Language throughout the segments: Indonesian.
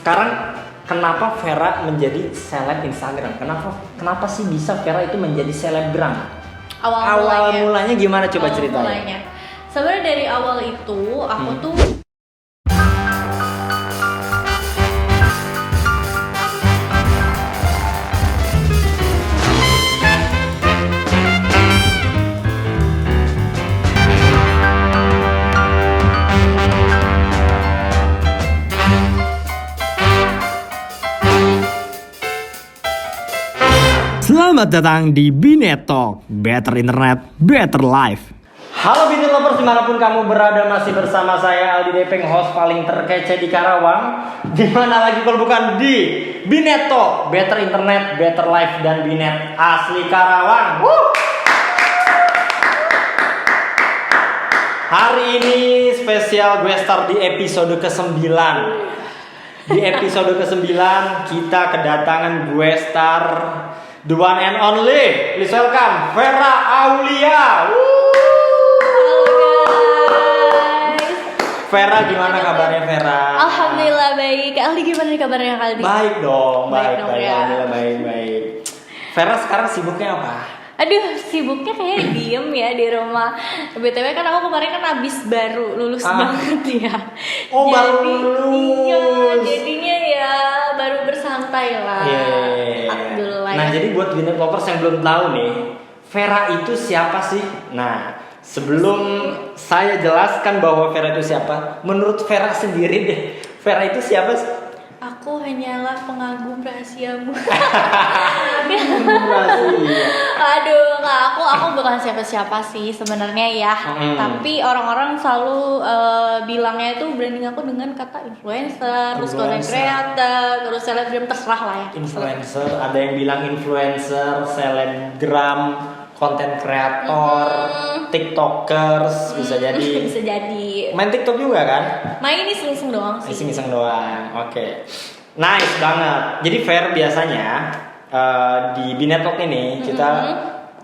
sekarang kenapa Vera menjadi seleb Instagram? Kenapa sih bisa Vera itu menjadi selebgram? Awal mulanya gimana, coba ceritain? Sebenarnya dari awal itu aku tuh Selamat datang di Binet Talk, Better Internet, Better Life. Halo Binet Lovers, dimanapun kamu berada, masih bersama saya Aldi Depeng, host paling terkece di Karawang. Dimana lagi kalau bukan di Binet Talk, Better Internet, Better Life, dan Binet asli Karawang. Hari ini spesial gue star di episode ke-9. Di episode ke-9 kita kedatangan gue star, the one and only. Please welcome Vera Aulia. halo guys. Vera, gimana kabarnya Vera? Alhamdulillah baik. Aldi gimana nih kabarnya Aldi? Baik dong, baik. Ya. Alhamdulillah baik. Vera sekarang sibuknya apa? Aduh, sibuknya kayak diem ya di rumah. BTW kan aku kemarin kan abis baru lulus banget ya. Oh, baru lulus. Iya, jadinya ya baru bersantai lah. Iya. Alhamdulillah. Nah, jadi buat Binet Lovers yang belum tahu nih, Vera itu siapa sih? Nah, sebelum saya jelaskan bahwa Vera itu siapa, menurut Vera sendiri deh, Vera itu siapa sih? Aku hanyalah pengagum rahasiamu. Aduh, nggak, aku bukan siapa-siapa sih sebenarnya ya. Tapi orang-orang selalu bilangnya itu branding aku dengan kata influencer, terus content creator, terus selebgram, terserah lah ya. Influencer, ada yang bilang influencer, selebgram, konten kreator, tiktokers, bisa jadi. Bisa jadi. Main TikTok juga kan? Main iseng-iseng doang sih. Iseng-iseng doang. Oke. Nice banget. Jadi Fair biasanya di Binet Talk ini kita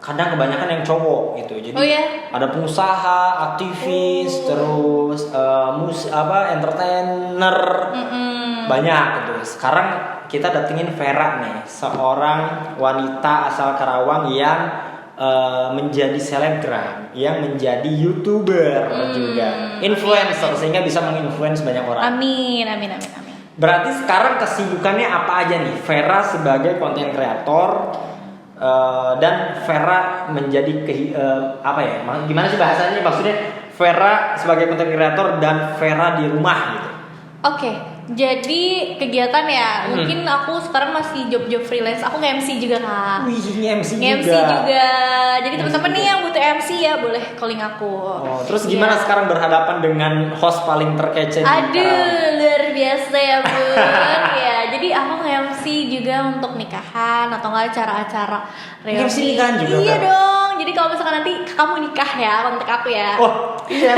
kadang kebanyakan yang cowok gitu. Jadi ada pengusaha, aktivis, terus entertainer, banyak gitu. Sekarang kita datengin Vera nih, seorang wanita asal Karawang yang menjadi selebgram, yang menjadi YouTuber juga, influencer, sehingga bisa menginfluence banyak orang. Amin. Berarti sekarang kesibukannya apa aja nih Vera sebagai konten kreator, dan Vera menjadi gimana sih bahasanya, maksudnya Vera sebagai konten kreator dan Vera di rumah gitu. Oke, jadi kegiatan ya, mungkin aku sekarang masih job freelance. Aku nge-MC juga kak. Wih, MC juga. Jadi teman-teman nih yang butuh MC ya boleh calling aku. Oh, terus gimana sekarang berhadapan dengan host paling terkece di Karawang? Luar biasa ya bun. Ya, jadi aku nge-MC juga untuk nikahan atau nggak acara-acara reuni. MC nikahan juga? Iya dong. Jadi kalau misalkan nanti kamu nikah ya, kontak aku ya. Oh iya.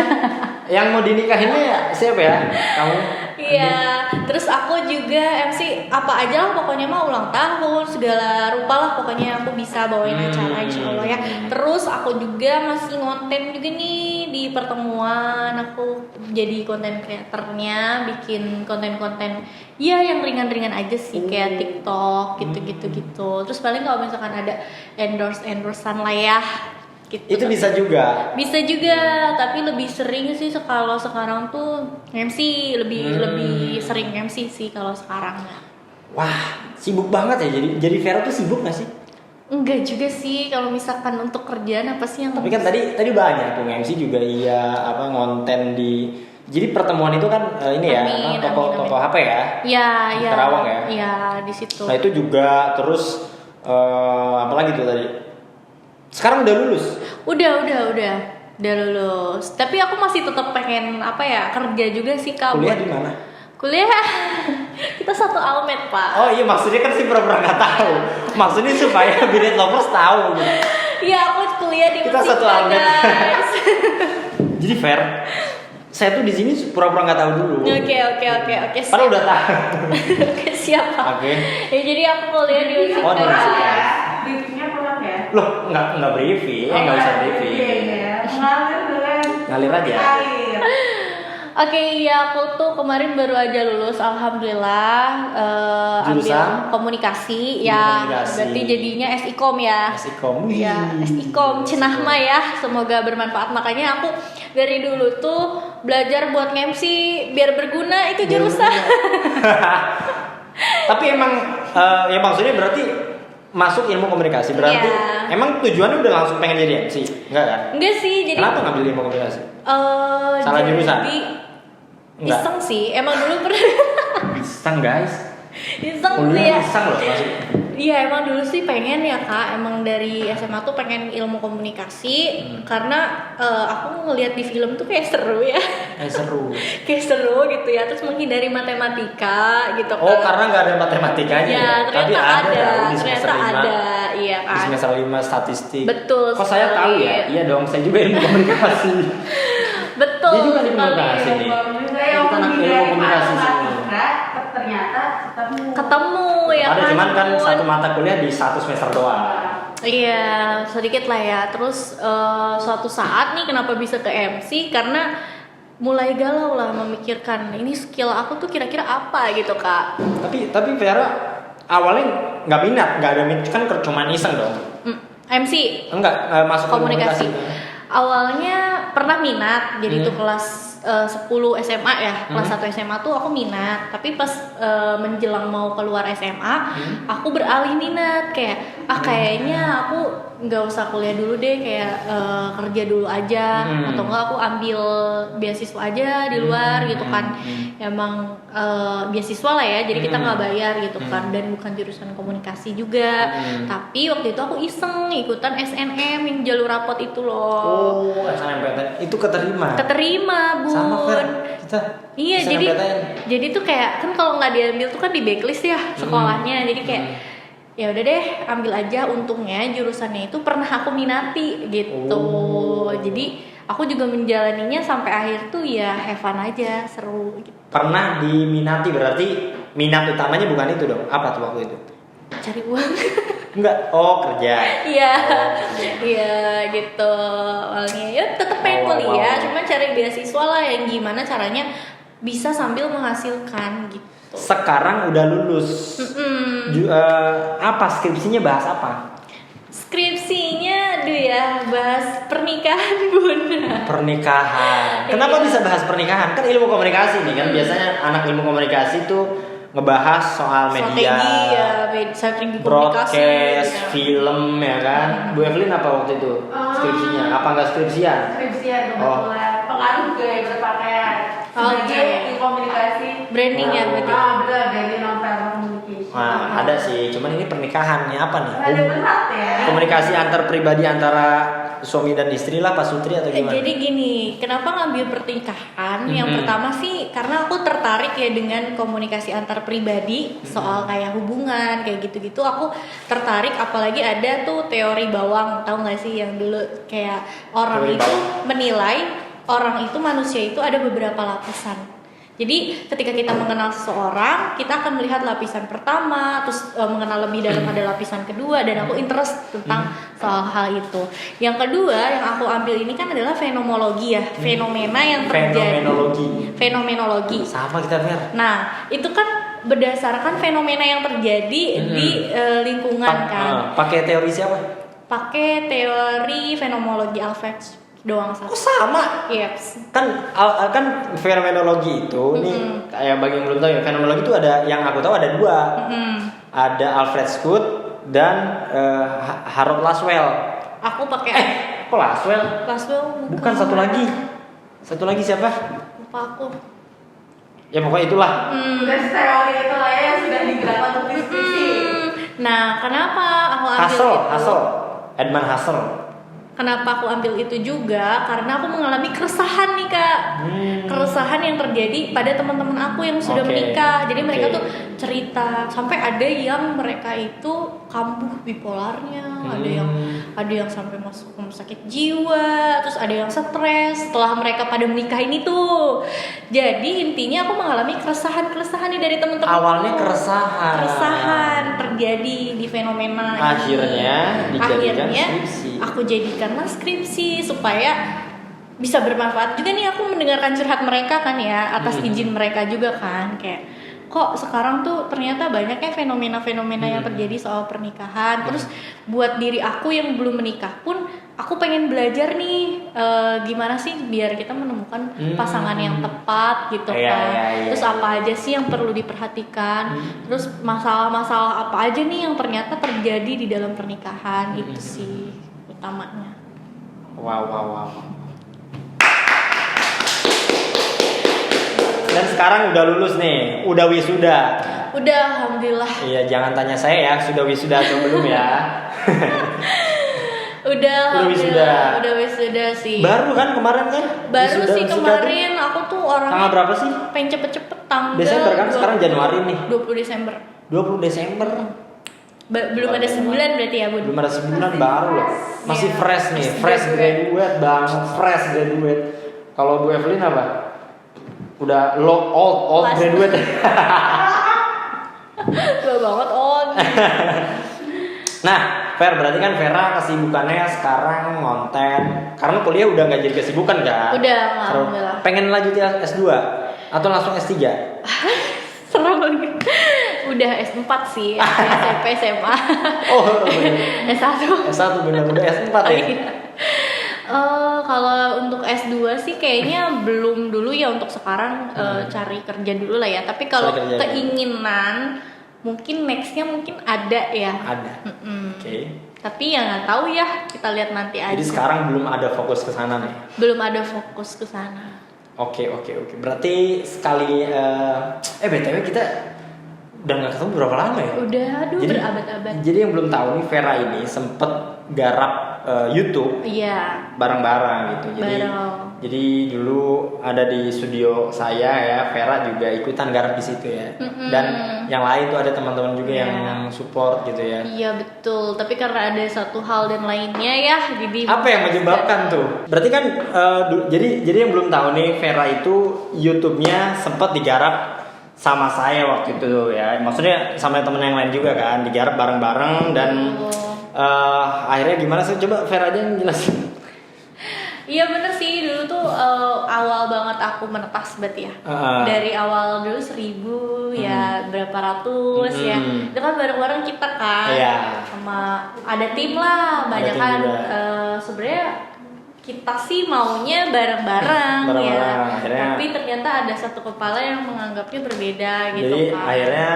Yang mau dinikahinnya siapa ya? Kamu? Iya, terus aku juga MC apa aja lah pokoknya, mah ulang tahun segala rupa lah pokoknya aku bisa bawain acara insyaallah ya. Terus aku juga masih ngonten juga nih di pertemuan, aku jadi konten kreatornya, bikin konten-konten ya yang ringan-ringan aja sih kayak TikTok gitu. Terus paling kalau misalkan ada endorsean lah ya. Gitu. Itu bisa juga, tapi lebih sering sih kalau sekarang tuh MC lebih sering MC sih kalau sekarang. Wah, sibuk banget ya. Jadi Vera tuh sibuk nggak sih? Enggak juga sih, kalau misalkan untuk kerjaan apa sih yang. Tapi kan tadi banyak tuh MC juga, ngonten di. Jadi pertemuan itu kan toko HP ya? Iya. Karawang ya? Iya, di situ. Nah itu juga, terus apa lagi tuh tadi? Sekarang udah lulus? Udah lulus. Tapi aku masih tetap pengen kerja juga sih kak. Kuliah di mana? Kuliah kita satu almet pak. Oh iya, maksudnya kan sih pura-pura nggak tahu. Maksudnya supaya Binet Lovers tahu gitu. Iya, aku kuliah di kita satu almet. Jadi Fair, saya tuh di sini pura-pura nggak tahu dulu. Oke. Padahal udah tahu. Oke, siapa? Oke. Ya jadi aku kuliah di Universitas. Oh, di Universitas. Briefingnya pulang ya? Loh, nggak briefing, nggak usah briefing. Iya. Ngalir Ngalir aja. Oke, ya aku tuh kemarin baru aja lulus, alhamdulillah. Jurusan? Ambil komunikasi, ya. Komunikasi. Berarti jadinya SIKOM ya. SIKOM. Ya, SIKOM Cenahma ya. Semoga bermanfaat. Makanya aku dari dulu tuh belajar buat nge-MC biar berguna itu jurusan. Tapi emang ya maksudnya berarti masuk ilmu komunikasi berarti emang tujuannya udah langsung pengen jadi MC? Enggak kan? Enggak sih, jadi kenapa ngambil ilmu komunikasi? Salah jadi, jurusan? Enggak. Iseng sih, emang dulu pernah Iseng guys. iseng Kuliah sih ya. iseng loh masuk. Iya emang dulu sih pengen ya kak, emang dari SMA tuh pengen ilmu komunikasi karena aku ngelihat di film tuh kayak seru ya. Seru. Kayak seru gitu ya, terus menghindari matematika gitu kan. Oh karena nggak ada matematikanya Ya, Tapi ternyata ada, tahu di semester ternyata 5. ada, iya Di kan. semester 5 statistik. Betul Kok saya sekali. tahu ya? Iya dong, saya juga ilmu komunikasi. Betul. Dia juga ilmu sekali. komunikasi nih. Saya Kita anak ilmu komunikasi semua. ternyata Ketemu ya Ada kan. cuman kan Bun. satu mata kuliah di satu semester doang. Iya, sedikit lah ya. Terus suatu saat nih kenapa bisa ke MC karena mulai galau lah memikirkan ini skill aku tuh kira-kira apa gitu kak. Tapi Vera awalnya nggak minat, nggak ada minat kan cuman iseng dong. MC Enggak masuk komunikasi. komunikasi. Awalnya pernah minat, jadi itu kelas 10 SMA ya, kelas 1 SMA tuh aku minat. Tapi pas menjelang mau keluar SMA, aku beralih minat kayak kayaknya aku nggak usah kuliah dulu deh, kayak kerja dulu aja atau enggak aku ambil beasiswa aja di luar gitu kan. Emang beasiswa lah ya, jadi kita nggak bayar gitu kan, dan bukan jurusan komunikasi juga. Tapi waktu itu aku iseng ikutan SNM yang jalur rapot itu loh. Oh, SNMPTN itu keterima. Keterima, Bun. Sama Ver, kita. Iya, jadi tuh kayak kan kalau nggak diambil tuh kan di backlist ya sekolahnya. Jadi kayak ya udah deh, ambil aja. Untungnya jurusannya itu pernah aku minati gitu. Jadi aku juga menjalaninya sampai akhir tuh ya have fun aja, seru gitu. Pernah diminati berarti minat utamanya bukan itu dong. Apa tuh waktu itu? Cari uang. Enggak. Oh, kerja. Iya. Iya gitu. Awalnya ya tetap pengen kuliah, cuman cari beasiswa lah yang gimana caranya bisa sambil menghasilkan gitu. Sekarang udah lulus. Apa skripsinya bahas apa? Skripsinya aduh ya bahas pernikahan Bun. Pernikahan. Kenapa bisa bahas pernikahan? Kan ilmu komunikasi nih kan biasanya anak ilmu komunikasi tuh ngebahas soal media, strategi komunikasi, broadcast, gitu. film ya kan. Bu Evelyn apa waktu itu skripsinya? Apa enggak skripsian? skripsian kebetulan pengaruh ke berpakaian. Oke. Sebagai di komunikasi branding ya berarti. benar dari non-verbal communication. Nah, ada sih. Cuman ini pernikahannya apa nih? Ada berat ya. Komunikasi antar pribadi antara suami dan istri lah, Pak Sutri atau gimana? Jadi gini, kenapa ngambil pernikahan? Yang pertama sih karena aku tertarik ya dengan komunikasi antar pribadi, soal kayak hubungan kayak gitu-gitu. Aku tertarik, apalagi ada tuh teori bawang, tahu nggak sih yang dulu kayak orang Teori itu bawang. menilai orang itu manusia itu ada beberapa lapisan. Jadi ketika kita mengenal seseorang, kita akan melihat lapisan pertama, terus mengenal lebih dalam ada lapisan kedua, dan aku interest tentang soal hal itu. Yang kedua yang aku ambil ini kan adalah fenomenologi ya, fenomena yang terjadi. Fenomenologi. Sama kita Fer. Nah itu kan berdasarkan fenomena yang terjadi di lingkungan kan. Pakai teori siapa? Pakai teori fenomenologi Alfred doang Kok satu. sama? Yes. Kan fenomenologi itu nih kayak bagi yang belum tahu ya, fenomenologi itu ada yang aku tahu ada dua. Ada Alfred Scott dan Harold Laswell. Aku pakai Kok Laswell? Bukan satu lagi. Satu lagi siapa? Lupa aku. Ya pokoknya itulah. Udah teori itu lah ya yang sudah digerakkan untuk diskusi. Nah, kenapa aku ambil itu? Hassel. Edmund Hassel. Kenapa aku ambil itu juga? Karena aku mengalami keresahan nih kak. Keresahan yang terjadi pada teman-teman aku yang sudah menikah. Jadi mereka tuh cerita sampai ada yang mereka itu kambuh bipolarnya, ada yang sampai masuk rumah sakit jiwa, terus ada yang stres setelah mereka pada menikah ini tuh. Jadi intinya aku mengalami keresahan nih dari teman-teman. Awalnya keresahan terjadi di fenomena Akhirnya ini. dijadikan Akhirnya skripsi. aku jadikanlah skripsi supaya bisa bermanfaat juga nih aku mendengarkan curhat mereka kan ya, atas izin mereka juga kan, kayak kok sekarang tuh ternyata banyaknya fenomena-fenomena yang terjadi soal pernikahan. Terus buat diri aku yang belum menikah pun aku pengen belajar nih gimana sih biar kita menemukan pasangan yang tepat gitu kan. Terus apa aja sih yang perlu diperhatikan, terus masalah-masalah apa aja nih yang ternyata terjadi di dalam pernikahan. Itu sih utamanya. Wow. Dan sekarang udah lulus nih, udah wisuda. Udah, alhamdulillah. Iya, jangan tanya saya ya, sudah wisuda atau belum ya. Udah wisuda sih. Baru kan kemarin kan? Baru Wisuda, sih wisuda kemarin, aku tuh orangnya tanggal berapa sih? pengen cepet-cepet tanggal Desember kan, sekarang Januari nih. 20 Desember. 20 Desember. Belum ada sebulan berarti ya, Bun? Belum ada sebulan baru loh. Masih Iya. fresh nih, fresh graduate banget, fresh graduate. Kalau Bu Evelyn apa? Udah old Last. graduate. Tua banget, Nah, Fer, berarti kan Vera kesibukannya sekarang ngonten. Karena kuliah udah nggak jadi kesibukan kan? Udah, alhamdulillah. Pengen lanjut S2 atau langsung S3? Seru banget. Udah S4 sih, SMP, SMA. Oh, bener. S1. S1 bener, udah S4 ya? Iya. Kalau untuk S2 sih kayaknya belum dulu ya untuk sekarang, cari kerja dulu lah ya. Tapi kalau Cari kerja keinginan mungkin nextnya mungkin ada ya. Ada. Oke. Tapi ya nggak tahu ya, kita lihat nanti aja. Jadi sekarang belum ada fokus ke sana nih. Belum ada fokus ke sana. Oke. Berarti sekali BTW kita udah nggak ketemu berapa lama ya? Udah, aduh, berabad-abad. Jadi yang belum tahu nih, Vera ini sempet garap YouTube Iya. bareng-bareng gitu. Jadi dulu ada di studio saya ya, Vera juga ikutan garap di situ ya. Dan yang lain tuh ada teman-teman juga yang support gitu ya. Iya betul. Tapi karena ada satu hal dan lainnya ya, jadi Apa yang menyebabkan tuh? Berarti kan jadi yang belum tahu nih, Vera itu YouTube-nya sempat digarap sama saya waktu itu ya. Maksudnya sama temen yang lain juga kan, digarap bareng-bareng dan akhirnya gimana sih? Coba Vera aja yang jelasin. Iya bener sih, dulu tuh awal banget aku menetas berarti ya. Dari awal dulu 1.000 ya, berapa ratus ya. Itu kan bareng-bareng kita kan. Sama ada tim lah, banyak kan. Sebenarnya kita sih maunya bareng-bareng ya. Akhirnya, tapi ternyata ada satu kepala yang menganggapnya berbeda gitu. Jadi kan. Akhirnya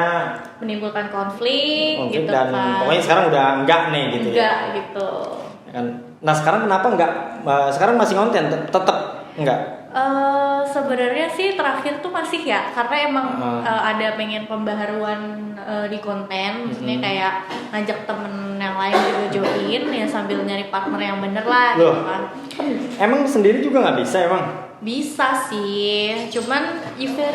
menimbulkan konflik gitu dan kan. Pokoknya sekarang udah enggak nih gitu enggak, ya. gitu. Kan. Nah sekarang kenapa enggak? Sekarang masih konten tetap enggak? Sebenarnya sih terakhir tuh masih ya, karena emang ada pengen pembaharuan di konten, maksudnya kayak ngajak temen yang lain juga join ya sambil nyari partner yang bener lah gitu kan. Emang sendiri juga nggak bisa emang? Bisa sih, cuman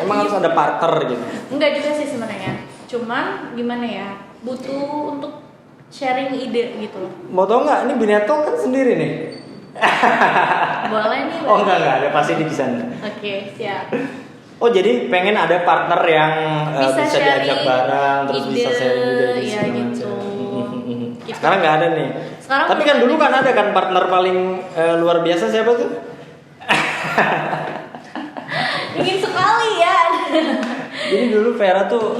emang harus ada partner gitu? Enggak juga sih sebenarnya, cuman gimana ya, butuh untuk sharing ide gitu loh. Mau tau nggak? Ini Bineto kan sendiri nih. Boleh nih. Oh enggak ada pasti di sana. Oke, siap. Oh jadi pengen ada partner yang bisa diajak bareng terus ide, bisa sharing juga ya gitu. Sekarang nggak ada nih. Sekarang tapi kan dulu kan ada kan partner paling luar biasa siapa tuh? Ingin sekali ya. Jadi dulu Vera tuh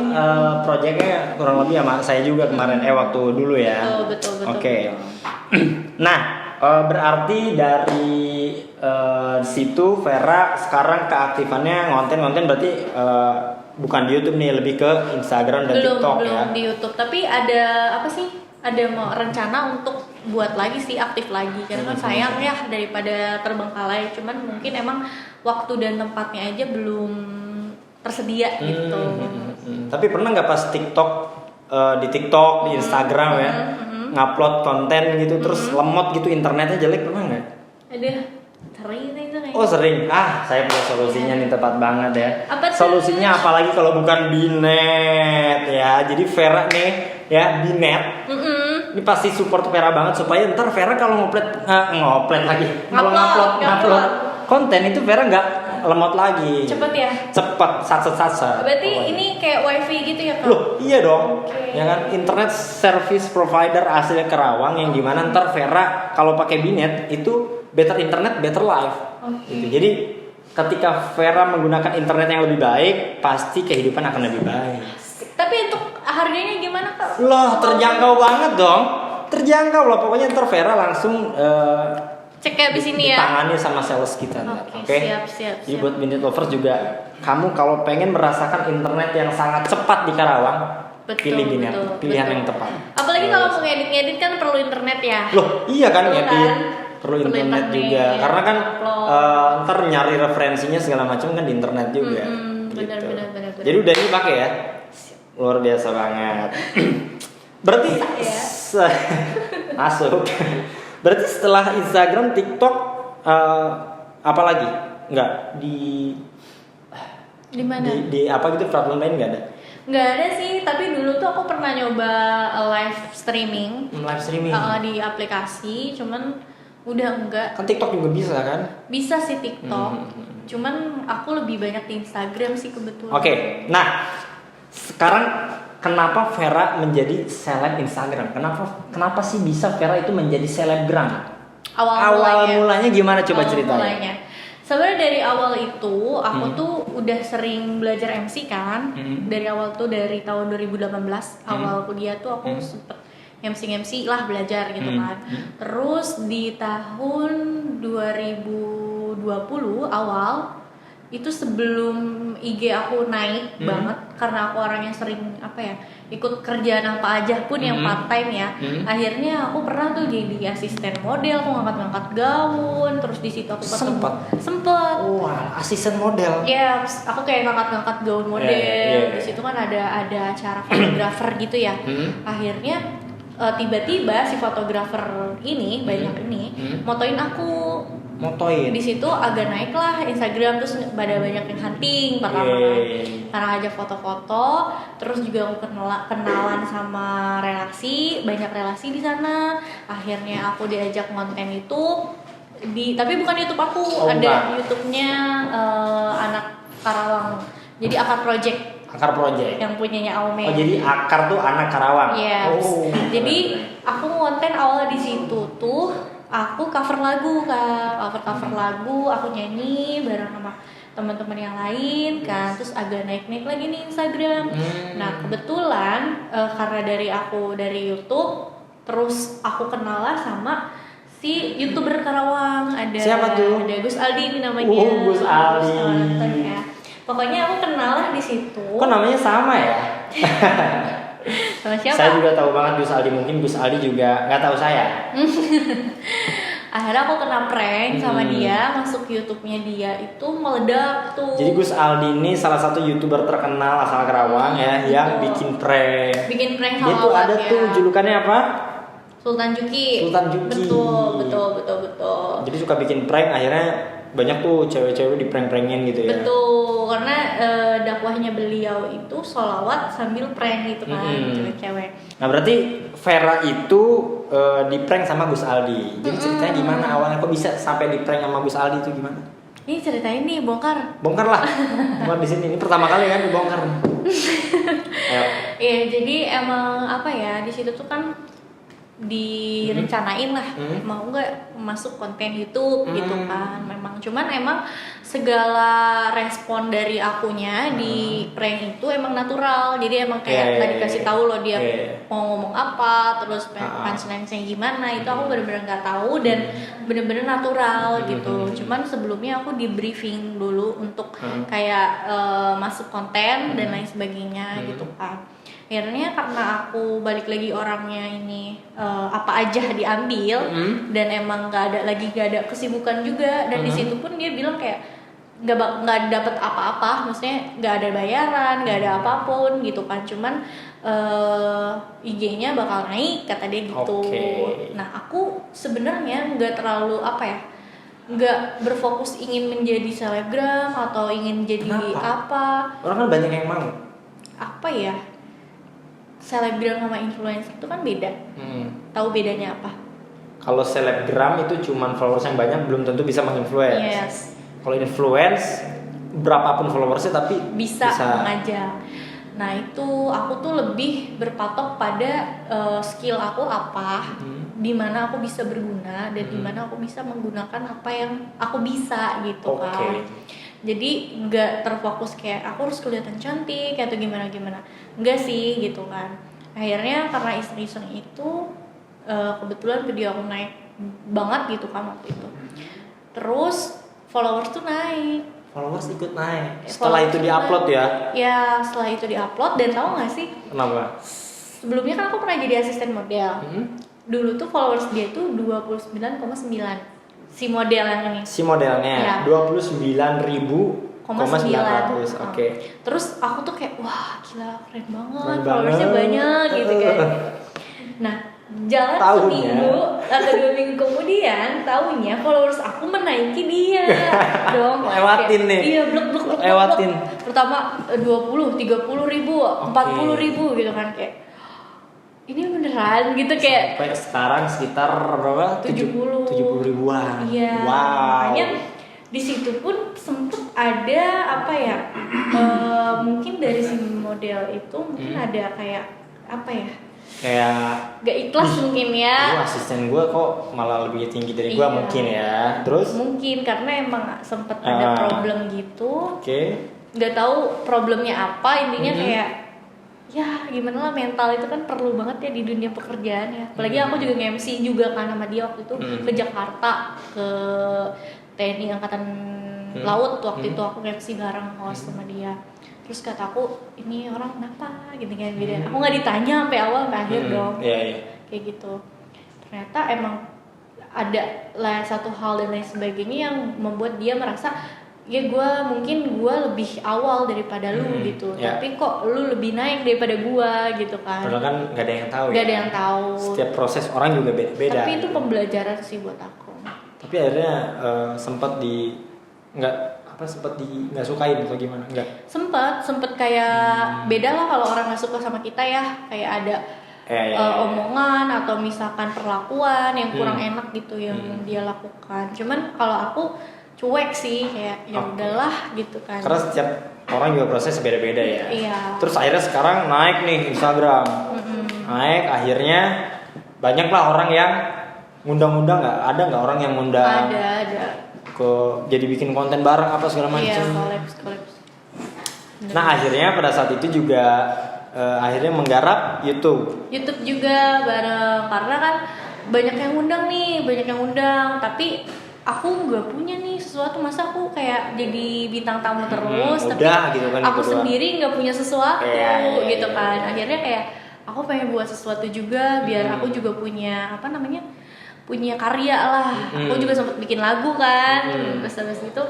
proyeknya kurang lebih sama saya juga kemarin waktu dulu ya. Oh betul. Oke. Nah. Berarti dari situ Vera sekarang keaktifannya ngonten berarti bukan di YouTube nih, lebih ke Instagram dan TikTok ya. Belum di YouTube, tapi ada apa sih? Ada mau rencana untuk buat lagi sih, aktif lagi. Karena kan sayang ya daripada terbengkalai. Cuman mungkin emang waktu dan tempatnya aja belum tersedia gitu. Tapi pernah nggak pas TikTok di TikTok, di Instagram ya? Ngupload konten gitu terus lemot gitu, internetnya jelek, pernah nggak? Aduh, sering itu kayaknya. Oh sering. Saya punya solusinya nih, tepat banget ya. Apa solusinya apalagi kalau bukan Binet ya. Jadi Vera nih ya, Binet ini pasti support Vera banget supaya ntar Vera kalau ngupload lagi, kalau ngupload konten itu Vera nggak lemot lagi. Cepet ya? Cepet, satset. Berarti ini kayak wifi gitu ya Kak? Loh iya dong. Ya kan, internet service provider asli Kerawang yang dimana ntar Vera kalau pakai Binet itu better internet, better life. Oke. Gitu. Jadi ketika Vera menggunakan internet yang lebih baik, pasti kehidupan akan lebih baik. Tapi untuk harganya gimana Kak? Loh, terjangkau banget dong. Terjangkau lah, pokoknya ntar Vera langsung Cek kayak abis ini ya. ditangani sama sales kita. Oke, siap. Jadi buat Binit Lovers juga, kamu kalau pengen merasakan internet yang sangat cepat di Karawang, pilih Binet, pilihan yang tepat. Apalagi kalau mau ngedit-ngedit kan perlu internet ya. Loh, iya kan Perlu ngedit. kan? Perlu Perlu internet internet, juga. ya. Karena kan Upload. ntar nyari referensinya segala macam kan di internet juga. Benar. Jadi udah ini pakai ya. Luar biasa banget. Berarti masuk. Berarti setelah Instagram, TikTok, apa lagi? Enggak Di mana? di apa gitu platform lain enggak ada? Nggak ada sih, tapi dulu tuh aku pernah nyoba live streaming Live streaming. di aplikasi, cuman udah enggak. Kan TikTok juga bisa kan? Bisa sih TikTok, cuman aku lebih banyak di Instagram sih kebetulan. Oke. Nah, sekarang kenapa Vera menjadi seleb Instagram? Kenapa sih bisa Vera itu menjadi selebgram? Awal mulanya gimana, coba ceritain? Sebenarnya dari awal itu aku tuh udah sering belajar MC kan. Dari awal tuh dari tahun 2018 awal kuliah tuh aku sempet MC lah belajar gitu kan. Terus di tahun 2020 awal itu sebelum IG aku naik banget, karena aku orang yang sering ikut kerjaan apa aja pun yang part time ya. Akhirnya aku pernah tuh jadi asisten model, aku ngangkat gaun, terus di situ aku ketemu sempet. Wah, asisten model. Ya, aku kayak ngangkat gaun model. Di situ kan ada acara fotografer gitu ya. Akhirnya tiba-tiba si fotografer ini motoin aku. Di situ agak naik lah Instagram, terus pada banyak yang hunting pertama kan, karena aja foto-foto. Terus juga aku kenalan sama banyak relasi di sana. Akhirnya aku diajak konten itu tapi bukan YouTube aku, ada YouTube-nya anak Karawang. Jadi Akar Project. Yang punyanya Aume. Oh, jadi Akar tuh anak Karawang. Yes. Jadi aku konten awal di situ tuh aku cover lagu Kak, cover lagu, aku nyanyi bareng sama teman-teman yang lain kan, terus agak naik lagi nih Instagram. Nah kebetulan karena dari YouTube, terus aku kenal lah sama si YouTuber Karawang, ada siapa tuh? Ada Gus Aldi ini namanya. Gus Aldi. Ya. Pokoknya aku kenal lah di situ. Kok namanya sama ya? Sama siapa? Saya juga tahu banget Gus Aldi, mungkin Gus Aldi juga nggak tahu saya. Akhirnya aku kena prank sama dia, masuk YouTube-nya dia itu meledak tuh. Jadi Gus Aldi ini salah satu YouTuber terkenal asal Karawang ya, yang bikin prank. Sama dia tuh ada tuh julukannya apa? Sultan Juki. Betul. Jadi suka bikin prank, akhirnya banyak tuh cewek-cewek di prank-prankin gitu ya. Betul, karena dakwahnya beliau itu sholawat sambil prank gitu kan, cewek-cewek. Nah berarti Vera itu di prank sama Gus Aldi. Jadi ceritanya gimana awalnya, kok bisa sampai di prank sama Gus Aldi itu gimana? Ini ceritain nih, bongkar lah. Bongkar di sini. Ini pertama kali kan dibongkar. Iya, jadi emang di situ tuh kan direncanain lah mau nggak masuk konten YouTube gitu kan. Cuman emang segala respon dari akunya di prank itu emang natural, jadi emang kayak nggak dikasih tahu loh dia mau ngomong apa, terus punchline-nya gimana, itu aku bener-bener nggak tahu dan bener-bener natural gitu. Cuman sebelumnya aku di briefing dulu untuk kayak masuk konten dan lain sebagainya gitu kan. Akhirnya karena aku balik lagi orangnya ini apa aja diambil dan emang nggak ada kesibukan juga, dan di situ pun dia bilang kayak nggak dapat apa-apa, maksudnya nggak ada bayaran, nggak ada apapun gitu kan, cuman IG-nya bakal naik kata dia gitu. Nah aku sebenarnya nggak terlalu nggak berfokus ingin menjadi selebgram atau ingin jadi apa. Orang kan banyak yang mau. Selebgram sama influencer itu kan beda. Tahu bedanya apa? Kalau selebgram itu cuman followers yang banyak, belum tentu bisa menginfluence. Yes. Kalau influence berapapun followersnya tapi bisa mengajak. Nah itu aku tuh lebih berpatok pada skill aku apa, di mana aku bisa berguna dan di mana aku bisa menggunakan apa yang aku bisa gitu kan. Jadi nggak terfokus kayak aku harus kelihatan cantik atau gimana, enggak sih gitu kan. Akhirnya karena iseng-iseng itu kebetulan video aku naik banget gitu kan waktu itu. Terus followers tuh naik. Followers ikut naik setelah itu diupload ya? Ya setelah itu diupload. Dan tahu nggak sih? Kenapa? Sebelumnya kan aku pernah jadi asisten model. Dulu tuh followers dia tuh 29,9. Si model yang ini. Si modelnya ya. 29.900. Oke. Terus aku tuh kayak wah gila keren banget, followersnya banyak gitu kan. Nah jalan seminggu atau 2 minggu kemudian tahunya followers aku menaiki dia dong. Lewatin nih. Iya blok. Lewatin. Pertama 20, 30 ribu, 40 ribu gitu kan kayak ini beneran gitu kayak. Sampai sekarang sekitar berapa? 70 ribuan. Iya. Wow. Makanya di situ pun sempet ada apa ya? Mungkin dari si model itu mungkin ada kayak apa ya? Kayak gak ikhlas mungkin ya. Asisten gue kok malah lebih tinggi dari gue mungkin ya. Terus? Mungkin karena emang sempet ada problem gitu. Gak tahu problemnya apa, intinya kayak ya gimana lah, mental itu kan perlu banget ya di dunia pekerjaan ya. Apalagi aku juga nge-MC juga kan sama dia waktu itu ke Jakarta, ke TNI Angkatan Laut waktu itu aku nge-MC bareng host sama dia. Terus kata aku ini orang kenapa gitu kan beda. Aku nggak ditanya sampai awal sampai akhir dong. Kayak gitu. Ternyata emang ada lah satu hal dan lain sebagainya yang membuat dia merasa ya mungkin gue lebih awal daripada lu gitu, tapi kok lu lebih naik daripada gue gitu kan. Padahal kan gak ada yang tahu. Gak ada yang tahu. Setiap proses orang juga beda-beda. Tapi itu pembelajaran sih buat aku. Tapi akhirnya sempat nggak sukain atau gimana? Enggak. Sempet kayak beda lah kalau orang nggak suka sama kita ya, kayak ada omongan atau misalkan perlakuan yang kurang enak gitu yang dia lakukan. Cuman kalau aku cuek sih kayak ya udahlah gitu kan. Karena setiap orang juga proses beda-beda ya. Iya. Terus akhirnya sekarang naik nih Instagram. Naik akhirnya banyak lah orang yang ngundang-ngundang ada nggak orang yang ngundang? Ada. Jadi bikin konten bareng apa segala macam. Iya, collabs. Nah akhirnya pada saat itu juga akhirnya menggarap YouTube juga bareng, karena kan banyak yang undang tapi aku nggak punya nih sesuatu, masa aku kayak jadi bintang tamu terus tapi gitu kan, aku sendiri nggak punya sesuatu gitu kan. Iya. Akhirnya kayak aku pengen buat sesuatu juga biar aku juga punya punya karya lah. Aku juga sempat bikin lagu kan. Terus itu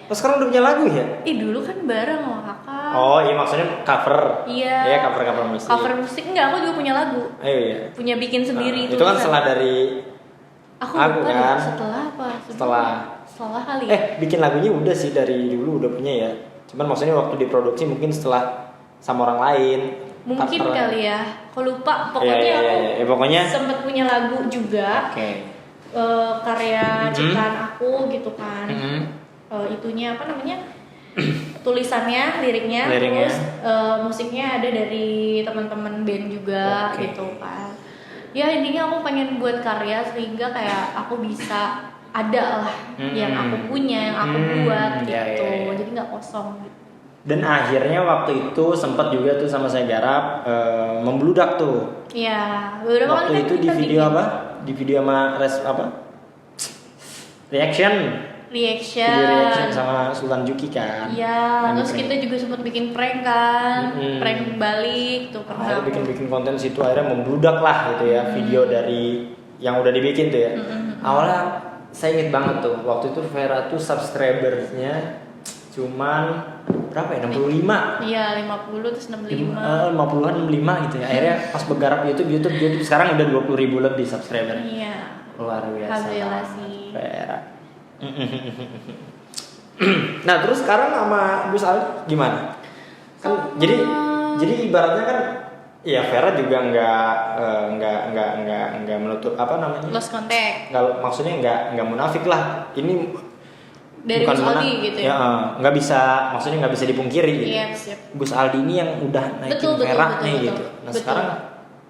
sekarang udah punya lagu ya? Dulu kan bareng sama kakak. Oh iya, maksudnya cover. Iya. Iya, cover musik. Cover musik enggak, aku juga punya lagu. Iya. Punya bikin sendiri itu kan setelah dari aku lagu lupa kan. Setelah apa? Setelah kali. Bikin lagunya udah sih dari dulu udah punya ya. Cuman maksudnya waktu diproduksi mungkin setelah sama orang lain. Mungkin kali ya. Aku lupa. Pokoknya pokoknya sempat punya lagu juga. Karya ciptaan aku gitu kan. Itunya apa namanya? Tulisannya, liriknya. Terus musiknya ada dari teman-teman band juga gitu kan. Ya intinya aku pengen buat karya sehingga kayak aku bisa ada lah yang aku punya, yang aku buat gitu. Jadi nggak kosong gitu. Dan akhirnya waktu itu sempat juga tuh sama saya garap membludak tuh. Iya, beberapa waktu kali itu di video apa? Di video sama reaction. Video reaction sama Sultan Juki kan. Iya, terus kita juga sempat bikin prank kan. Prank balik tuh pernah. Akhirnya bikin konten situ, akhirnya membludak lah gitu ya. Video dari yang udah dibikin tuh ya. Awalnya saya inget banget tuh, waktu itu Vera tuh subscribersnya cuman berapa ya? 65. Iya, 50 terus 65. 50-an 65 gitu ya. Akhirnya pas bergarap YouTube sekarang udah 20.000 lebih subscriber. Iya. Luar biasa. Alhamdulillah sih. Vera. Nah, terus sekarang sama Gus Ali gimana? Kan jadi ibaratnya kan ya Vera juga nggak menutup apa namanya? Lost contact. Maksudnya nggak munafik lah. Ini Dari Gus Aldi gitu ya. Nggak bisa, maksudnya nggak bisa dipungkiri gitu. Iya, siap. Gus Aldi ini yang udah naikin Betul, Vera betul, nih betul, gitu. Nah betul. sekarang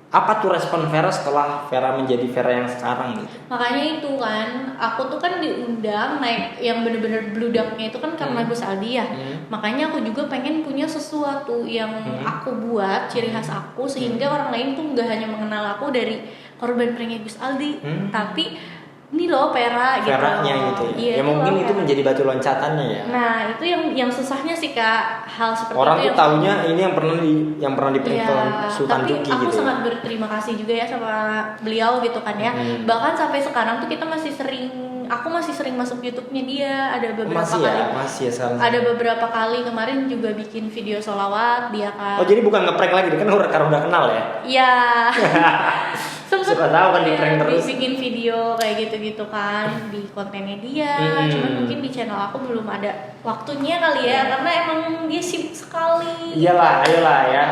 apa tuh respon Vera setelah Vera menjadi Vera yang sekarang gitu? Makanya itu kan, aku tuh kan diundang naik yang bener-bener bludaknya itu kan karena Gus Aldi ya. Makanya aku juga pengen punya sesuatu yang aku buat, ciri khas aku, sehingga orang lain tuh nggak hanya mengenal aku dari korban pranknya Gus Aldi, tapi ini loh Vera gitu. Veranya gitu ya. Iya, Ya mungkin loh, itu Vera. menjadi batu loncatannya ya. Nah itu yang susahnya sih Kak, hal seperti Orang itu tuh taunya ini yang pernah di Iya, Sultan tapi Juki aku gitu. sangat berterima kasih juga ya sama beliau gitu kan ya. Bahkan sampai sekarang tuh kita aku masih sering masuk YouTube-nya dia. Ada beberapa Masih ya sekarang. Ada beberapa kali kemarin juga bikin video sholawat dia kan. Oh jadi bukan ngeprank lagi, kan karena udah kenal ya? Iya. Siapa tahu kan di prank terus. Bikin video kayak gitu-gitu kan di kontennya dia. Cuman mungkin di channel aku belum ada waktunya kali ya, karena emang dia sibuk sekali. Iyalah, ayolah ya.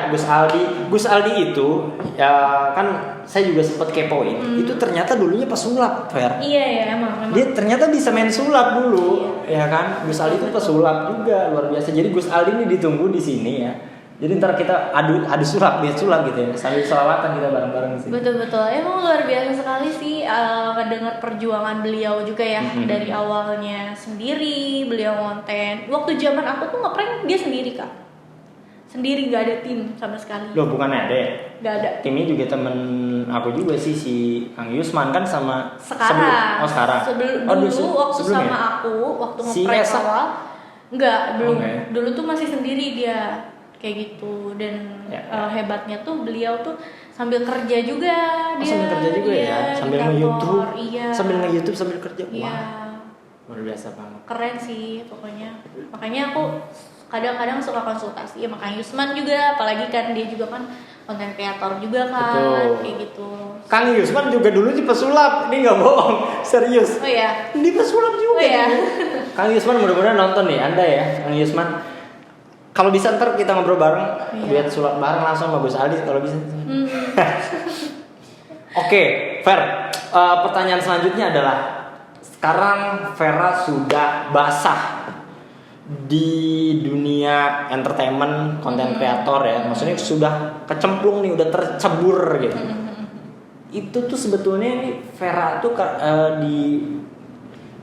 Gus Aldi itu ya kan saya juga sempat kepoin. Itu ternyata dulunya pesulap, Fer. Iya ya, emang. Dia ternyata bisa main sulap dulu, ya kan? Gus Aldi itu pesulap juga, luar biasa. Jadi Gus Aldi ini ditunggu di sini ya. Jadi ntar kita adu sulap, lihat sulap gitu ya, sambil selawatan kita bareng-bareng di sini. Betul, emang luar biasa sekali sih mendengar perjuangan beliau juga ya. Dari awalnya sendiri beliau konten. Waktu zaman aku tuh ngeprank dia sendiri Kak, sendiri, nggak ada tim sama sekali. Loh bukannya ada ya? Nggak ada. Timnya juga temen aku juga sih, si Kang Yusman kan sama Sekarang. sekarang. Dulu waktu sebelumnya? sama aku, waktu Si ngeprank Esa? awal, nggak, belum. Okay. Dulu tuh masih sendiri dia kayak gitu. Dan Ya. hebatnya tuh beliau tuh sambil kerja juga dia. Sambil kerja juga iya, ya, di sambil kantor, nge-YouTube, iya. sambil nge-YouTube sambil kerja. Iya. Wah, luar biasa banget. Keren sih pokoknya. Makanya aku kadang-kadang suka konsultasi ya Kang Yusman juga, apalagi kan dia juga kan konten kreator juga kan. Betul. Kayak gitu. Kang Yusman juga dulu di pesulap, ini nggak bohong, serius. Oh ya. Di pesulap juga. Oh ya. Kang Yusman mudah-mudahan nonton nih Anda ya, Kang Yusman. Kalau bisa ntar kita ngobrol bareng, lihat sulap bareng langsung sama Gus Aldi kalau bisa. Oke, Fer. Pertanyaan selanjutnya adalah, sekarang Vera sudah basah di dunia entertainment, konten kreator ya, maksudnya sudah kecemplung nih, udah tercebur gitu. Itu tuh sebetulnya nih Vera tuh di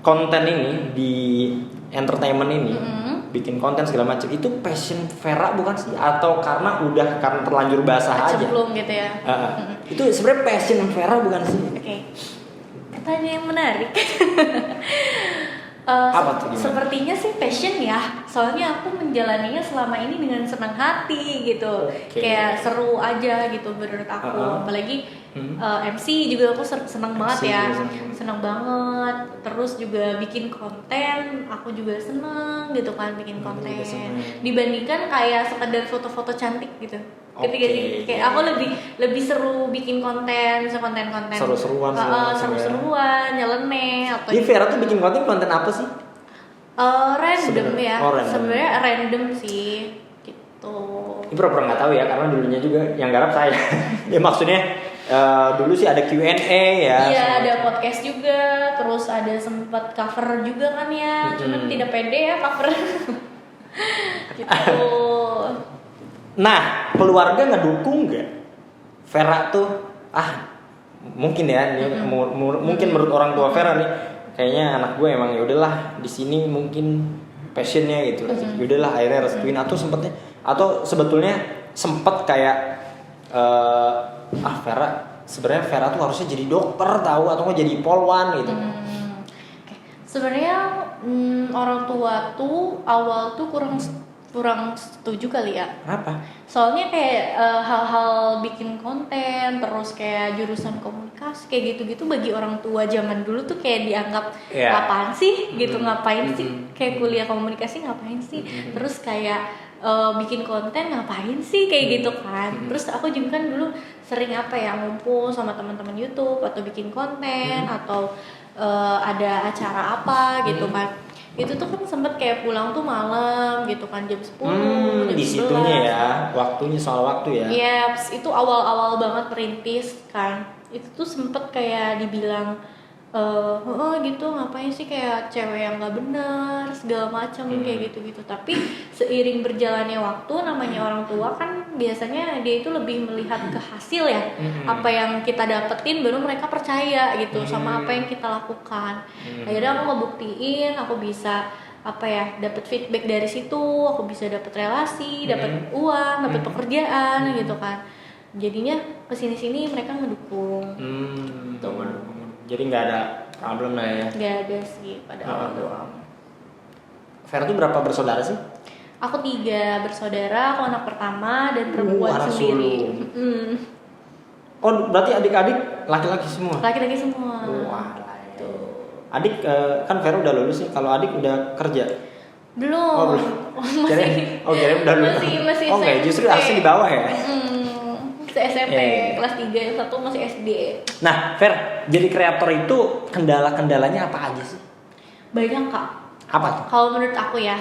konten ini, di entertainment ini, bikin konten segala macam, itu passion Vera bukan sih? Atau karena terlanjur basah aja? Kecemplung gitu ya. Itu sebenarnya passion Vera bukan sih? Oke. Pertanyaan yang menarik. Apa tuh, gimana? Sepertinya sih passion ya. Soalnya aku menjalaninya selama ini dengan senang hati gitu. Oke. Kayak seru aja gitu menurut aku. Apalagi MC juga aku senang banget MC ya. juga senang. Senang banget. Terus juga bikin konten, aku juga seneng gitu kan bikin konten. Dibandingkan kayak sekedar foto-foto cantik gitu. Ketika kayak aku lebih seru bikin konten, bisa konten-konten Seru-seruan seru-seruan, nyeleneh atau Di Vera tuh bikin konten apa sih? random Sebenarnya. ya. Oh, random. Sebenarnya random sih gitu. Ini pura-pura nggak tahu ya, karena dulunya juga yang garap saya. Ya maksudnya dulu sih ada Q&A ya. Iya, ada podcast juga, terus ada sempat cover juga kan ya. Cuman tidak pede ya cover. Gitu. Nah, keluarga ngedukung nggak? Vera tuh, mungkin ya, mungkin menurut orang tua Vera nih, kayaknya anak gue emang ya udahlah di sini mungkin passionnya gitu. Ya udahlah akhirnya restuin, atau sebetulnya sempet kayak Vera, sebenarnya Vera tuh harusnya jadi dokter tahu, atau nggak jadi polwan gitu. Sebenarnya orang tua tuh awal tuh kurang setuju kali ya. Kenapa? Soalnya kayak hal-hal bikin konten, terus kayak jurusan komunikasi kayak gitu-gitu bagi orang tua zaman dulu tuh kayak dianggap apaan sih gitu, ngapain sih kayak kuliah komunikasi ngapain sih, terus kayak bikin konten ngapain sih kayak gitu kan. Terus aku juga kan dulu sering ngumpul sama teman-teman YouTube atau bikin konten atau ada acara apa gitu kan. Itu tuh kan sempet kayak pulang tuh malam gitu kan, jam 10, jam 11. Di situnya ya, waktunya soal waktu ya. Itu awal-awal banget merintis kan. Itu tuh sempet kayak dibilang gitu ngapain sih kayak cewek yang nggak benar segala macam kayak gitu-gitu. Tapi seiring berjalannya waktu, namanya orang tua kan biasanya dia itu lebih melihat ke hasil ya, apa yang kita dapetin baru mereka percaya gitu sama apa yang kita lakukan. Akhirnya aku ngebuktiin aku bisa dapat feedback dari situ, aku bisa dapat relasi, dapat uang, dapat pekerjaan gitu kan. Jadinya kesini-sini mereka ngedukung. Jadi nggak ada problem lah ya? Nggak ada sih pada awal doang. Vera tuh berapa bersaudara sih? Aku 3 bersaudara, aku anak pertama dan perempuan sendiri. Oh berarti adik-adik laki-laki semua? Laki-laki semua. Wah, adik kan Vera udah lulus nih. Kalau adik udah kerja? Belum. Masih. Kira udah lulus. Masih Oh enggak, justru harusnya di bawah ya? SMP, kelas 3, yang satu masih SD. Nah, Ver, jadi kreator itu kendala-kendalanya apa aja sih? Banyak Kak. Apa tuh? Kalau menurut aku ya,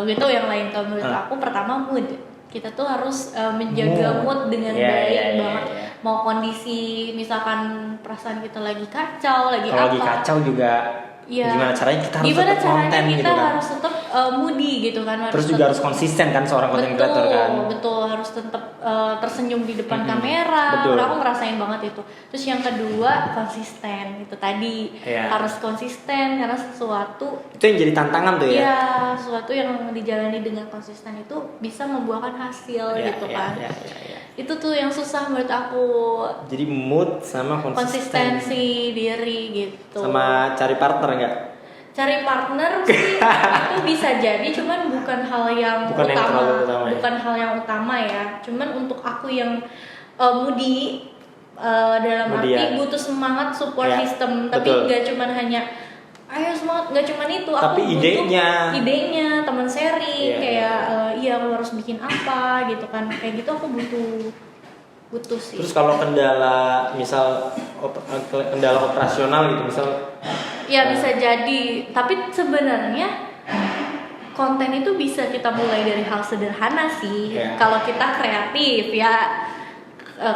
gitu yang lain. Kalau menurut aku pertama mood. Kita tuh harus menjaga mood dengan baik banget. Mau kondisi misalkan perasaan kita lagi kacau, lagi kalau apa? Lagi kacau juga. Ya. Gimana caranya kita harus tetap konten kita gitu kan? harus tetap moody gitu kan. Terus juga harus konsisten kan seorang content creator kan? Betul, harus tetap tersenyum di depan kamera. Betul. Aku ngerasain banget itu. Terus yang kedua konsisten, itu tadi harus konsisten karena sesuatu itu yang jadi tantangan tuh ya? Iya, sesuatu yang dijalani dengan konsisten itu bisa membuahkan hasil gitu kan. Itu tuh yang susah menurut aku. Jadi mood sama konsistensi diri gitu. Sama cari partner nggak? Cari partner sih itu bisa jadi, cuman bukan hal yang utama. Bukan hal yang utama ya. Cuman untuk aku yang moody dalam arti butuh semangat support system, tapi nggak cuman hanya ayo semangat, nggak cuman itu. Tapi aku idenya, teman sharing kayak aku harus bikin apa gitu kan. Kayak gitu aku butuh sih. Terus kalau kendala kendala operasional gitu misal ya bisa jadi, tapi sebenarnya konten itu bisa kita mulai dari hal sederhana sih. Kalau kita kreatif ya,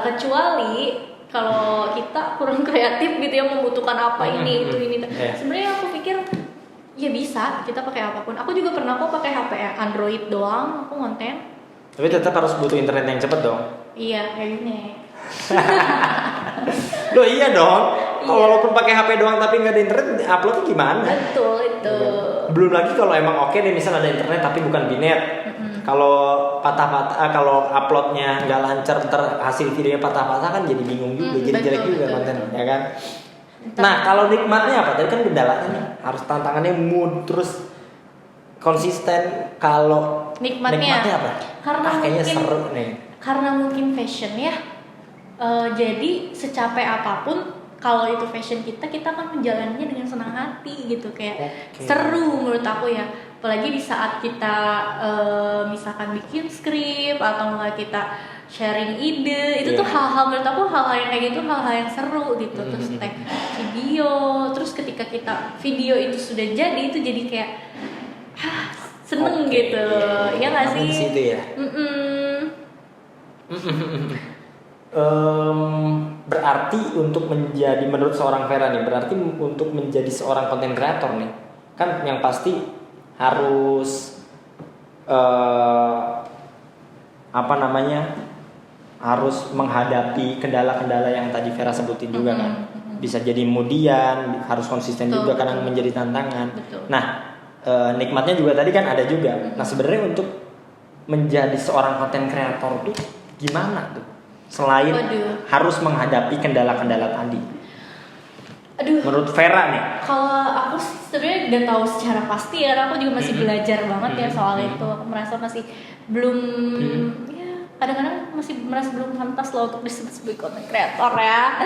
kecuali kalau kita kurang kreatif gitu ya, membutuhkan apa ini. Sebenarnya aku pikir ya bisa kita pakai apapun. Aku juga pernah kok pakai HP Android doang aku konten. Tapi tetap harus butuh internet yang cepet dong. Iya kayak gini. Loh iya dong. Walaupun pakai HP doang tapi nggak ada internet, uploadnya gimana? Betul itu. Belum lagi kalau emang oke nih misal ada internet tapi bukan binet. Kalau patah-patah, kalau uploadnya nggak lancar, ntar hasil videonya patah-patah kan jadi bingung juga, jadi jelek juga konten, ya kan? Nah kalau nikmatnya apa? Tadi kan kendalanya nih, harus tantangannya mood, terus konsisten. Kalau nikmatnya apa? Karena kayaknya mungkin, seru nih. Karena mungkin fashion ya. Jadi secapek apapun, kalau itu fashion kita akan menjalaninya dengan senang hati gitu, kayak seru menurut aku ya. Apalagi di saat kita misalkan bikin skrip atau enggak kita sharing ide, itu tuh hal-hal menurut aku hal-hal yang kayak gitu, hal-hal yang seru gitu. Terus tag video, terus ketika kita video itu sudah jadi, itu jadi kayak seneng gitu, ya nggak sih? Di situ ya. Berarti untuk menjadi, menurut seorang Vera nih, berarti untuk menjadi seorang content creator nih, kan yang pasti harus harus menghadapi kendala-kendala yang tadi Vera sebutin juga kan. Bisa jadi kemudian harus konsisten juga karena menjadi tantangan. Nah, nikmatnya juga tadi kan ada juga. Nah, sebenarnya untuk menjadi seorang content creator tuh gimana tuh? Selain harus menghadapi kendala-kendala tadi. Menurut Vera nih. Kalau aku sebenarnya udah tahu secara pasti ya, aku juga masih belajar banget ya soal itu. Aku merasa masih belum kadang-kadang masih merasa belum pantas lah untuk disebut sebagai content creator ya.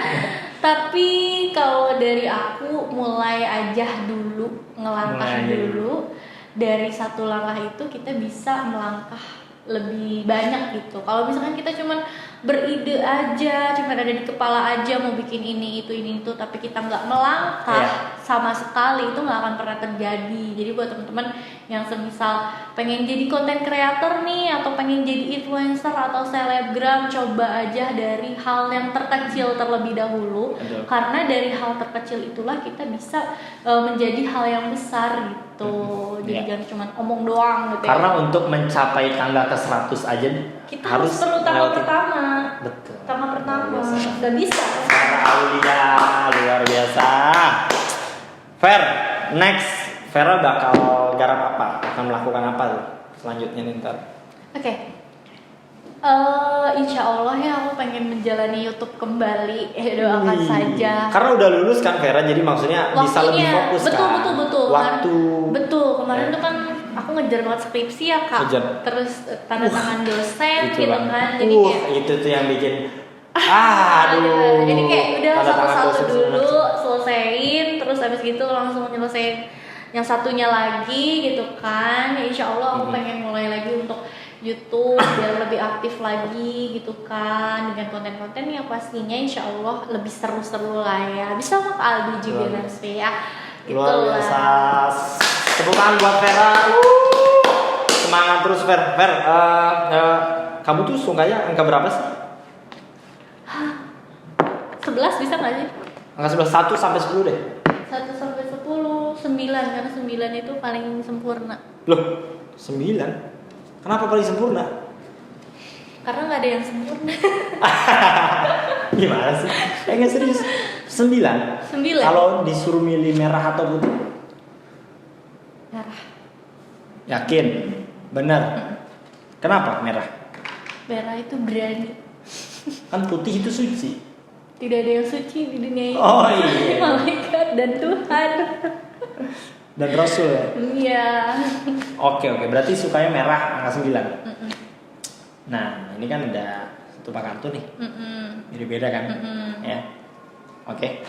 Tapi kalau dari aku mulai aja dulu, ngelangkah dulu. Dari satu langkah itu kita bisa melangkah lebih banyak gitu. Kalau misalkan kita cuman beride aja, cuman ada di kepala aja mau bikin ini itu, tapi kita nggak melangkah sama sekali, itu nggak akan pernah terjadi. Jadi buat teman-teman yang semisal pengen jadi content creator nih atau pengen jadi influencer atau selebgram, coba aja dari hal yang terkecil terlebih dahulu. Betul. Karena dari hal terkecil itulah kita bisa menjadi hal yang besar gitu. Jadi jangan cuma omong doang gitu. Karena untuk mencapai tangga ke 100 aja kita harus perlu tangga melewati- pertama. Betul. Tangga pertama. Luar biasa. Gak bisa. Vera Aulia luar biasa. Fer, next Vera bakal garap apa? Akan melakukan apa tuh selanjutnya nih ntar? Oke. Insya Allah ya aku pengen menjalani YouTube kembali. Doakan Wih. saja. Karena udah lulus kan Vera, jadi maksudnya bisa lebih fokus betul, kan. betul. Waktu. Betul. Kemarin Ya. tuh kan aku ngejar banget skripsi ya kak. Ngejar. Terus tanda tangan dosen Itu gitu lah. kan. Jadi kayak Itu tuh yang bikin aduh. jadi kayak udah Tanda tangan satu-satu dosen dulu semua. selesaiin, terus habis gitu langsung nyelesain yang satunya lagi gitu kan. Ya, insya Allah aku pengen mulai lagi untuk YouTube biar lebih aktif lagi gitu kan, dengan konten-konten yang pastinya insya Allah lebih seru-seru lah ya. Bisa sama Kak Aldi juga Luar nanti ya. Gitu Luar lah. biasa. Tepuk tangan buat Vera. Semangat terus Ver. Kamu tuh sukanya angka berapa sih? 11 bisa nggak sih? Angka 11, 1 sampai 10 deh. 1 sampai 10, 9 karena 9 itu paling sempurna. Loh, 9? Kenapa paling sempurna? Karena nggak ada yang sempurna. Gimana sih? Enggak serius. 9. 9. Kalau disuruh milih merah atau putih? Merah. Yakin? Benar. Kenapa merah? Merah itu berani. Kan putih itu suci. Tidak ada yang suci di dunia ini. Oh, iya. Malaikat dan Tuhan. Dan Rasul ya? Iya. Oke, berarti sukanya merah angka 9. Nah, ini kan ada satu pak kartu nih. Jadi beda kan? Ya. Oke.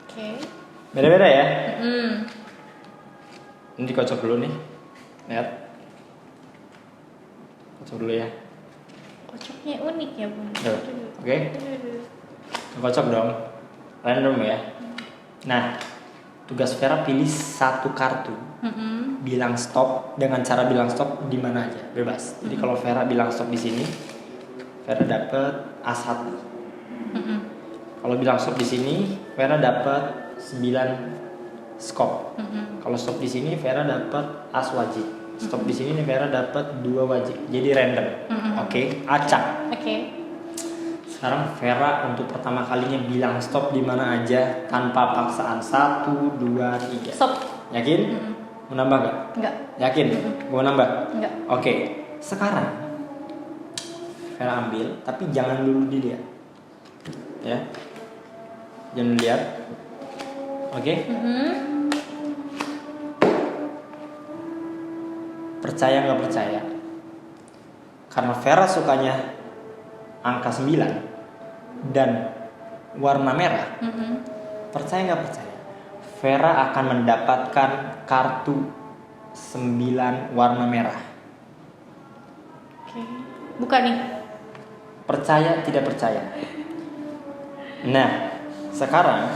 Oke. Beda-beda ya. Ini dikocok dulu nih. Lihat. Kocok dulu ya. Kocoknya unik ya bun. Tuh. Oke. Kocok dong. Random ya. Nah, tugas Vera pilih satu kartu. Bilang stop dengan cara bilang stop di mana aja, bebas. Jadi kalau Vera bilang stop di sini, Vera dapat A1. Kalau bilang stop di sini, Vera dapat 9 skop. Kalau stop di sini, Vera dapat as wajib. Stop di sini, Vera dapat 2 wajib. Jadi random. Oke, acak. Oke. Sekarang Vera untuk pertama kalinya bilang stop di mana aja tanpa paksaan. 1, 2, 3. Stop. Yakin? Mau nambah gak? Enggak. Yakin? Mau nambah? Enggak. Oke. Sekarang Vera ambil, tapi jangan dulu dilihat. Ya. Jangan lihat. Oke? Percaya nggak percaya? Karena Vera sukanya angka 9 dan warna merah. Percaya nggak percaya? Vera akan mendapatkan kartu 9 warna merah. Oke. Buka nih. Percaya tidak percaya? Nah, sekarang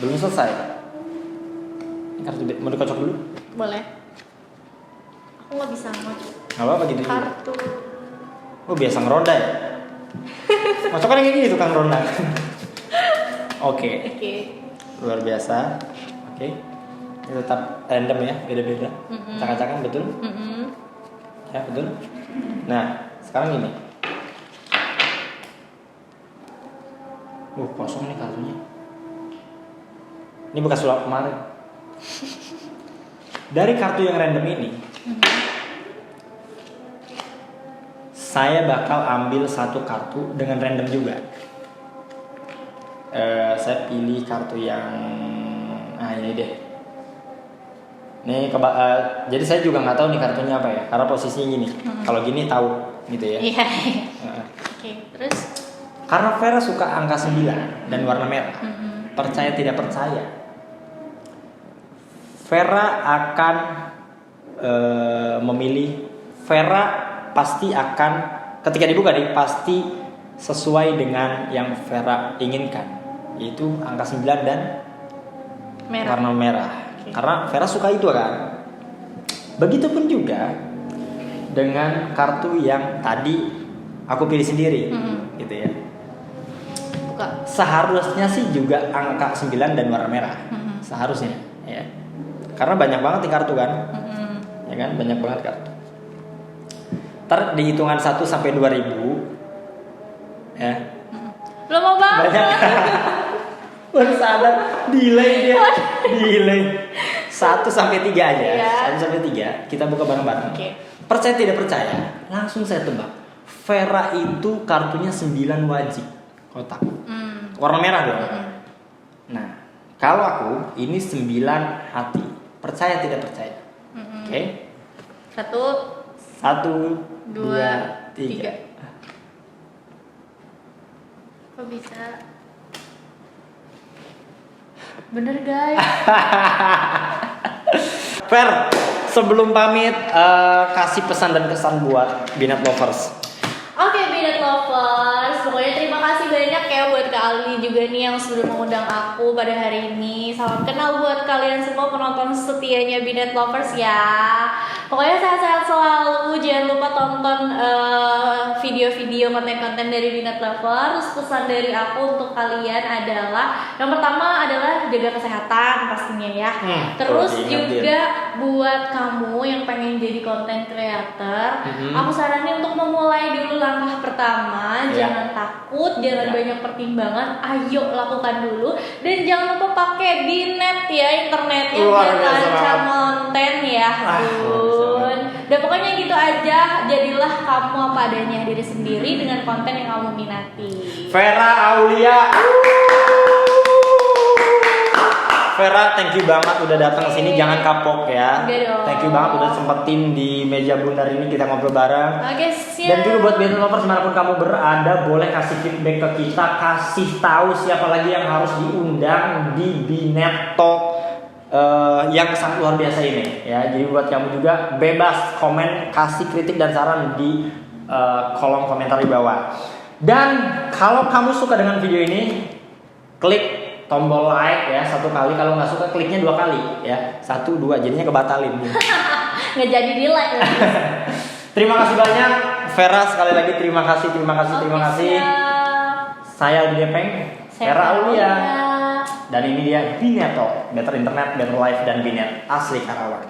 belum selesai. Ini kartu mau dikocok dulu? Boleh. Aku nggak bisa ngocok Gak apa-apa gitu. kartu. Oh biasa ngeronda ya? Masukkan yang gitu Kang Ronda. Oke. Oke. Luar biasa. Oke. Ini tetap random ya, beda-beda. Acak-acakan betul? Ya betul. Nah sekarang ini. Kosong nih kartunya. Ini bekas sulap kemarin. Dari kartu yang random ini, saya bakal ambil satu kartu dengan random juga. Saya pilih kartu yang ini deh. Nih jadi saya juga nggak tahu nih kartunya apa ya, karena posisinya gini. Kalau gini tahu gitu ya. Iya. Oke. Terus? Karena Vera suka angka 9 dan warna merah. Percaya tidak percaya, Vera akan memilih. Vera pasti akan ketika dibuka nih pasti sesuai dengan yang Vera inginkan, yaitu angka 9 dan Merah. Warna merah. Karena Vera suka itu kan. Begitupun juga dengan kartu yang tadi aku pilih sendiri, gitu ya. Buka. Seharusnya sih juga angka 9 dan warna merah. Seharusnya, ya. Karena banyak banget nih kartu kan. Ya kan, banyak banget kartu. Ntar di hitungan 1 sampai 2000 ya. Lama banget. Banyak. Baru sadar, delay dia. Delay. 1 sampai 3 aja. Iya. 1 sampai 3 kita buka bareng-bareng. Oke. Percaya tidak percaya, langsung saya tebak. Vera itu kartunya 9 wajib kotak. Warna merah dong. Nah, kalau aku ini 9 hati. Percaya tidak percaya? Oke. 1, 2, 3. Kok bisa? Bener guys. Fer, sebelum pamit kasih pesan dan kesan buat Binet Lovers. Oke, Binet Lovers, pokoknya terima kasih banyak ya buat Kak Ali juga nih yang sudah mengundang aku pada hari ini. Salam kenal buat kalian semua penonton setianya Binet Lovers ya. Pokoknya sehat-sehat selalu, jangan lupa tonton video-video konten-konten dari Binet Lovers. Pesan dari aku untuk kalian adalah, yang pertama adalah jaga kesehatan pastinya ya. Terus juga buat kamu yang pengen jadi content creator, aku saranin untuk memulai dulu langkah pertama. Jangan takut, jangan banyak pertimbangan, ayo lakukan dulu. Dan jangan lupa pakai Binet ya, internetnya biar lancar konten ya. Dan pokoknya gitu aja, jadilah kamu apa adanya, diri sendiri dengan konten yang kamu minati. Vera Aulia. Vera, thank you banget udah datang ke sini. Jangan kapok ya. Thank you banget udah sempetin di meja bundar ini kita ngobrol bareng. Oke, siap. Dan juga buat Binet Lovers dimanapun kamu berada, boleh kasih feedback ke kita, kasih tahu siapa lagi yang harus diundang di Binet Talk yang sangat luar biasa ini ya. Jadi buat kamu juga bebas komen, kasih kritik dan saran di kolom komentar di bawah. Dan kalau kamu suka dengan video ini, klik tombol like ya 1 kali. Kalau nggak suka kliknya 2 kali ya. 1, 2 jadinya kebatalin. Nggak jadi di like lagi. Terima kasih banyak Vera, sekali lagi terima kasih. Saya Aldi Depeng, Vera Aulia. Dan ini dia Binet Talk, Better Internet, Better Life, dan Binet asli Karawang.